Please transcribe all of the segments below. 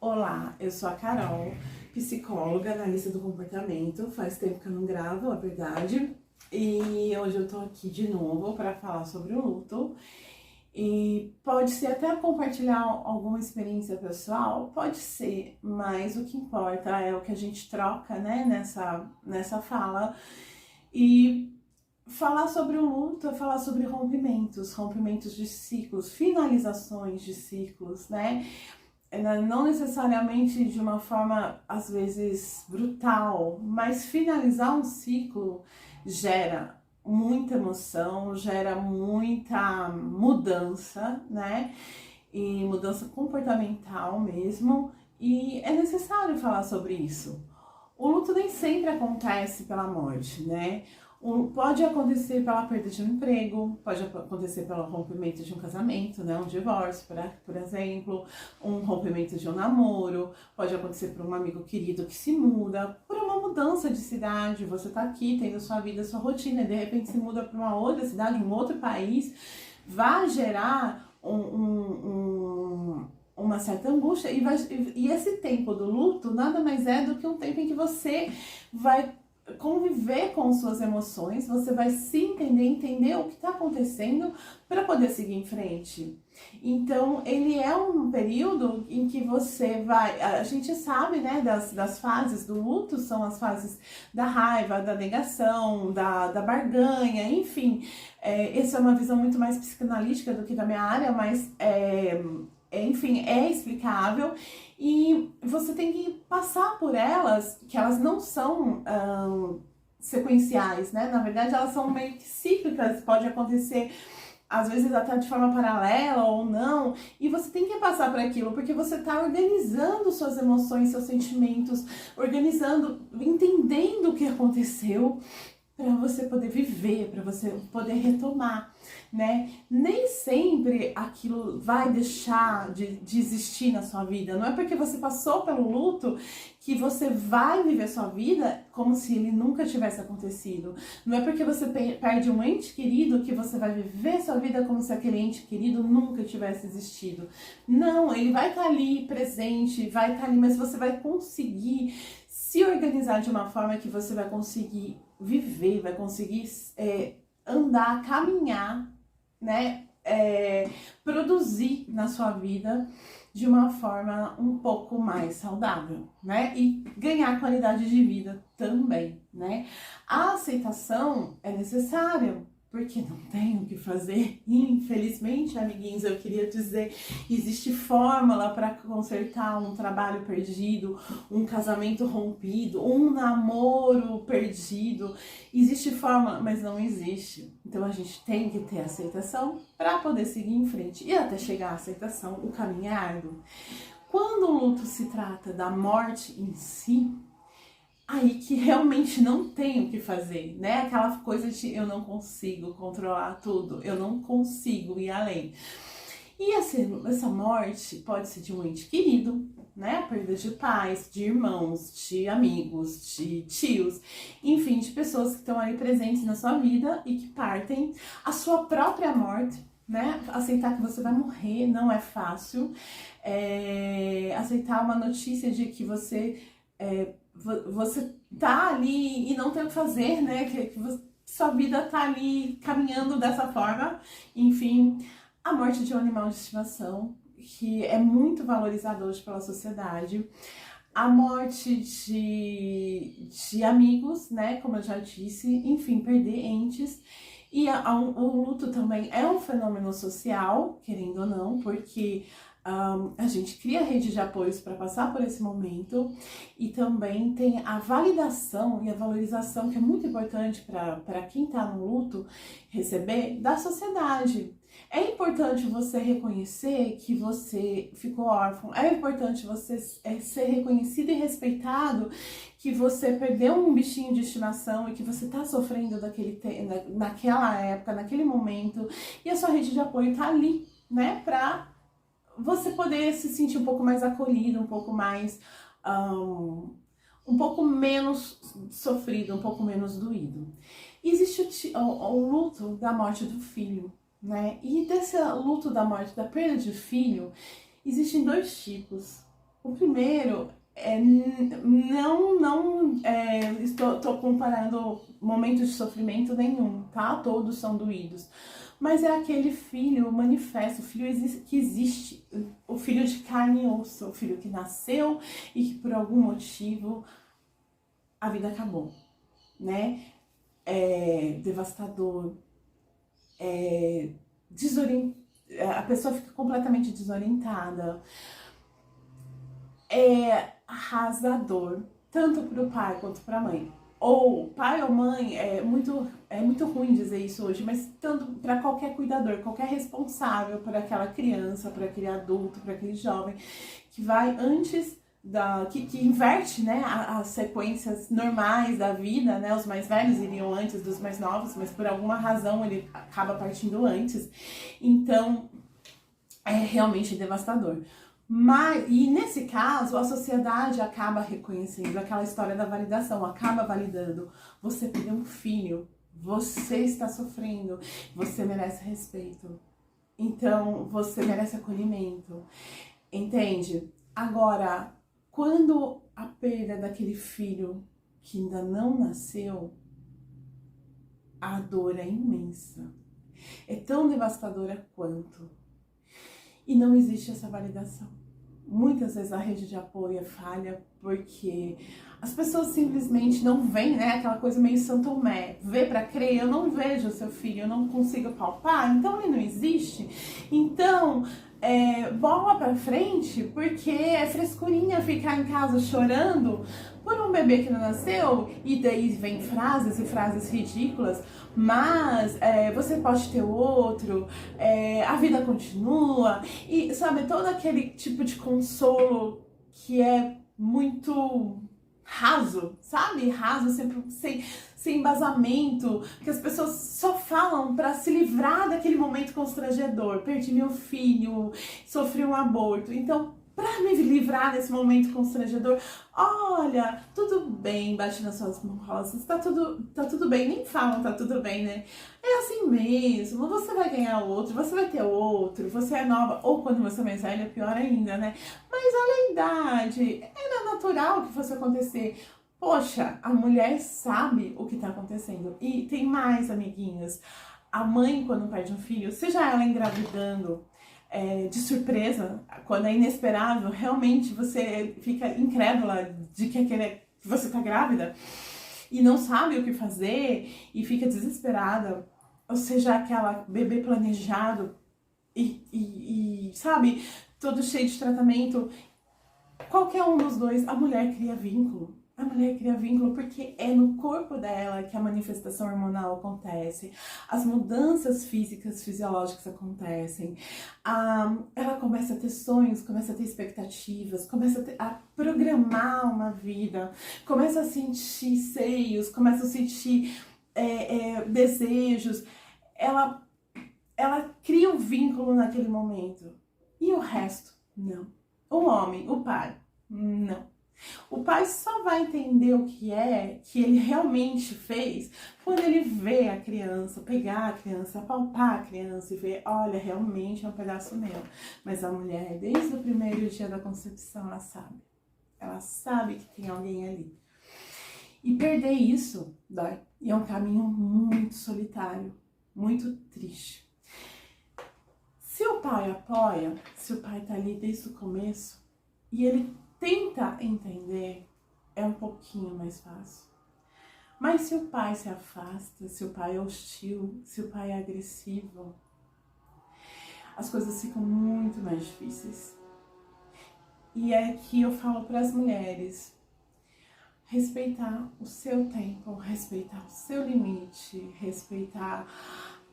Olá, eu sou a Carol, psicóloga, analista do comportamento. Faz tempo que eu não gravo, a verdade. E hoje eu tô aqui de novo para falar sobre o luto. E pode ser até compartilhar alguma experiência pessoal, pode ser, mas o que importa é o que a gente troca, né, nessa fala. E falar sobre o luto é falar sobre rompimentos de ciclos, finalizações de ciclos, né? Não necessariamente de uma forma, às vezes, brutal, mas finalizar um ciclo gera muita emoção, gera muita mudança, né? E mudança comportamental mesmo, e é necessário falar sobre isso. O luto nem sempre acontece pela morte, né? Pode acontecer pela perda de um emprego, pode acontecer pelo rompimento de um casamento, né? Um divórcio, por exemplo, um rompimento de um namoro, pode acontecer por um amigo querido que se muda, por uma mudança de cidade, você tá aqui tendo sua vida, sua rotina, e de repente se muda para uma outra cidade, um outro país, vai gerar uma certa angústia, e esse tempo do luto nada mais é do que um tempo em que você vai conviver com suas emoções, você vai se entender o que está acontecendo para poder seguir em frente. Então, ele é um período em que você vai... A gente sabe, né, das fases do luto, são as fases da raiva, da negação, da barganha, enfim. Essa é uma visão muito mais psicanalítica do que da minha área, mas... enfim, é explicável e você tem que passar por elas, que elas não são sequenciais, né? Na verdade, elas são meio que cíclicas, pode acontecer às vezes até de forma paralela ou não, e você tem que passar por aquilo, porque você está organizando suas emoções, seus sentimentos, organizando, entendendo o que aconteceu, para você poder viver, para você poder retomar, né? Nem sempre aquilo vai deixar de existir na sua vida. Não é porque você passou pelo luto que você vai viver sua vida como se ele nunca tivesse acontecido. Não é porque você perde um ente querido que você vai viver sua vida como se aquele ente querido nunca tivesse existido. Não, ele vai estar ali presente, vai estar ali, mas você vai conseguir se organizar de uma forma que você vai conseguir viver, vai conseguir andar, caminhar, né? Produzir na sua vida de uma forma um pouco mais saudável, né? E ganhar qualidade de vida também, né? A aceitação é necessária, porque não tem o que fazer. Infelizmente, amiguinhos, eu queria dizer, existe fórmula para consertar um trabalho perdido, um casamento rompido, um namoro perdido. Existe fórmula, mas não existe. Então a gente tem que ter aceitação para poder seguir em frente. E até chegar à aceitação, o caminho é árduo. Quando o luto se trata da morte em si, aí que realmente não tem o que fazer, né? Aquela coisa de eu não consigo controlar tudo, eu não consigo ir além. E essa morte pode ser de um ente querido, né? A perda de pais, de irmãos, de amigos, de tios, enfim, de pessoas que estão ali presentes na sua vida e que partem. A sua própria morte, né? Aceitar que você vai morrer não é fácil. Aceitar uma notícia de que você tá ali e não tem o que fazer, né? Sua vida tá ali caminhando dessa forma. Enfim, a morte de um animal de estimação, que é muito valorizado hoje pela sociedade. A morte de amigos, né? Como eu já disse. Enfim, perder entes. E o luto também é um fenômeno social, querendo ou não, porque a gente cria rede de apoios para passar por esse momento, e também tem a validação e a valorização, que é muito importante para quem está no luto receber, da sociedade. É importante você reconhecer que você ficou órfão, é importante você ser reconhecido e respeitado, que você perdeu um bichinho de estimação e que você está sofrendo naquela época, naquele momento, e a sua rede de apoio está ali, né, para você poder se sentir um pouco mais acolhido, um pouco mais, um pouco menos sofrido, um pouco menos doído. Existe o luto da morte do filho, né? E desse luto da morte, da perda de filho, existem dois tipos. O primeiro estou comparando momentos de sofrimento nenhum, tá? Todos são doídos. Mas é aquele filho manifesto, o filho que existe, o filho de carne e osso, o filho que nasceu e que por algum motivo a vida acabou, né? É devastador, a pessoa fica completamente desorientada, é arrasador, tanto para o pai quanto para a mãe. Ou pai ou mãe, é muito ruim dizer isso hoje, mas tanto para qualquer cuidador, qualquer responsável por aquela criança, por aquele adulto, por aquele jovem, que vai antes que inverte, né, as sequências normais da vida, né, os mais velhos iriam antes dos mais novos, mas por alguma razão ele acaba partindo antes, então é realmente devastador. E nesse caso, a sociedade acaba reconhecendo aquela história da validação, acaba validando. Você perdeu um filho, você está sofrendo, você merece respeito. Então, você merece acolhimento. Entende? Agora, quando a perda daquele filho que ainda não nasceu, a dor é imensa. É tão devastadora quanto. E não existe essa validação. Muitas vezes a rede de apoio é falha porque as pessoas simplesmente não veem, né? Aquela coisa meio São Tomé, vê pra crer, eu não vejo o seu filho, eu não consigo palpar, então ele não existe. Então, bola pra frente, porque é frescurinha ficar em casa chorando por um bebê que não nasceu, e daí vem frases e frases ridículas, mas você pode ter outro, a vida continua, e sabe, todo aquele tipo de consolo que é muito raso, sabe? Raso, sempre sem embasamento, que as pessoas só falam para se livrar daquele momento constrangedor. Perdi meu filho, sofri um aborto. Então, para me livrar desse momento constrangedor, olha, tudo bem, bate nas suas mãos rosas, tá tudo bem, nem falam tá tudo bem, né? É assim mesmo, você vai ganhar outro, você vai ter outro, você é nova, ou quando você é mais velha, pior ainda, né? Mas olha a idade, era natural que fosse acontecer. Poxa, a mulher sabe o que tá acontecendo. E tem mais, amiguinhos. A mãe, quando perde um filho, seja ela engravidando, de surpresa, quando é inesperado, realmente você fica incrédula de que você tá grávida e não sabe o que fazer e fica desesperada. Ou seja, aquela bebê planejado e sabe, todo cheio de tratamento. Qualquer um dos dois, a mulher cria vínculo. A mulher cria vínculo porque é no corpo dela que a manifestação hormonal acontece, as mudanças físicas, fisiológicas acontecem, ela começa a ter sonhos, começa a ter expectativas, começa a programar uma vida, começa a sentir seios, começa a sentir desejos, ela cria um vínculo naquele momento. E o resto? Não. O homem, o pai, não. O pai só vai entender o que ele realmente fez quando ele vê a criança, pegar a criança, palpar a criança e ver, olha, realmente é um pedaço meu. Mas a mulher, desde o primeiro dia da concepção, ela sabe. Ela sabe que tem alguém ali. E perder isso dói. E é um caminho muito solitário, muito triste. Se o pai apoia, se o pai tá ali desde o começo e ele tenta entender, é um pouquinho mais fácil. Mas se o pai se afasta, se o pai é hostil, se o pai é agressivo, as coisas ficam muito mais difíceis. E é que eu falo para as mulheres, respeitar o seu tempo, respeitar o seu limite, respeitar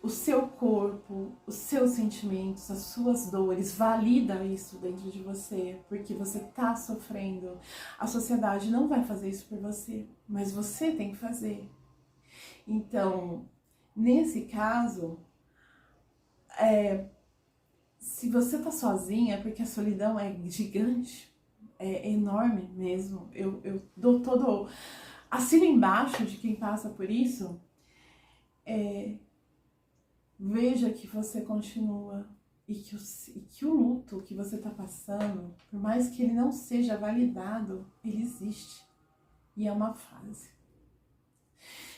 o seu corpo, os seus sentimentos, as suas dores, valida isso dentro de você, porque você tá sofrendo. A sociedade não vai fazer isso por você, mas você tem que fazer. Então, nesse caso, se você tá sozinha, porque a solidão é gigante, é enorme mesmo, eu dou todo, assino embaixo de quem passa por isso, veja que você continua e que o luto que você está passando, por mais que ele não seja validado, ele existe. E é uma fase.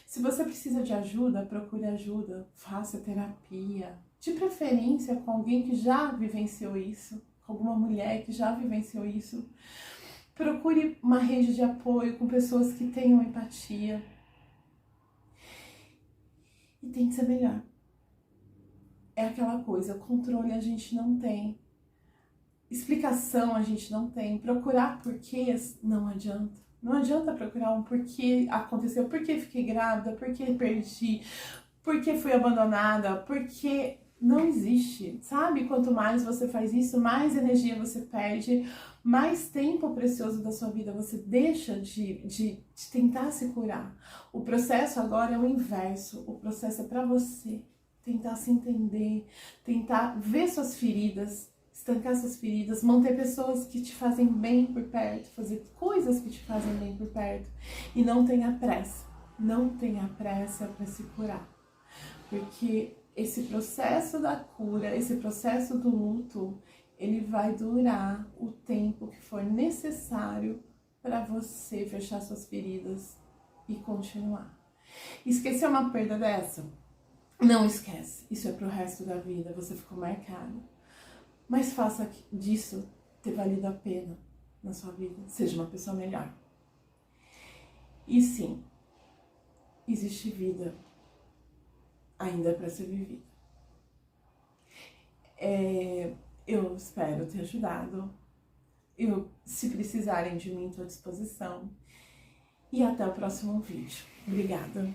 Se você precisa de ajuda, procure ajuda, faça terapia. De preferência com alguém que já vivenciou isso, com alguma mulher que já vivenciou isso. Procure uma rede de apoio com pessoas que tenham empatia. E tente ser melhor. É aquela coisa, controle a gente não tem. Explicação a gente não tem. Procurar porquês não adianta. Não adianta procurar um porquê aconteceu, porquê fiquei grávida, porquê perdi, porquê fui abandonada, porquê não existe, sabe? Quanto mais você faz isso, mais energia você perde, mais tempo precioso da sua vida você deixa de tentar se curar. O processo agora é o inverso, o processo é para você tentar se entender, tentar ver suas feridas, estancar suas feridas, manter pessoas que te fazem bem por perto, fazer coisas que te fazem bem por perto. E não tenha pressa, não tenha pressa para se curar. Porque esse processo da cura, esse processo do luto, ele vai durar o tempo que for necessário para você fechar suas feridas e continuar. Esquecer uma perda dessa? Não esquece, isso é pro resto da vida, você ficou marcado. Mas faça disso ter valido a pena na sua vida, seja uma pessoa melhor. E sim, existe vida ainda para ser vivida. Eu espero ter ajudado. Se precisarem de mim, estou à disposição. E até o próximo vídeo. Obrigada.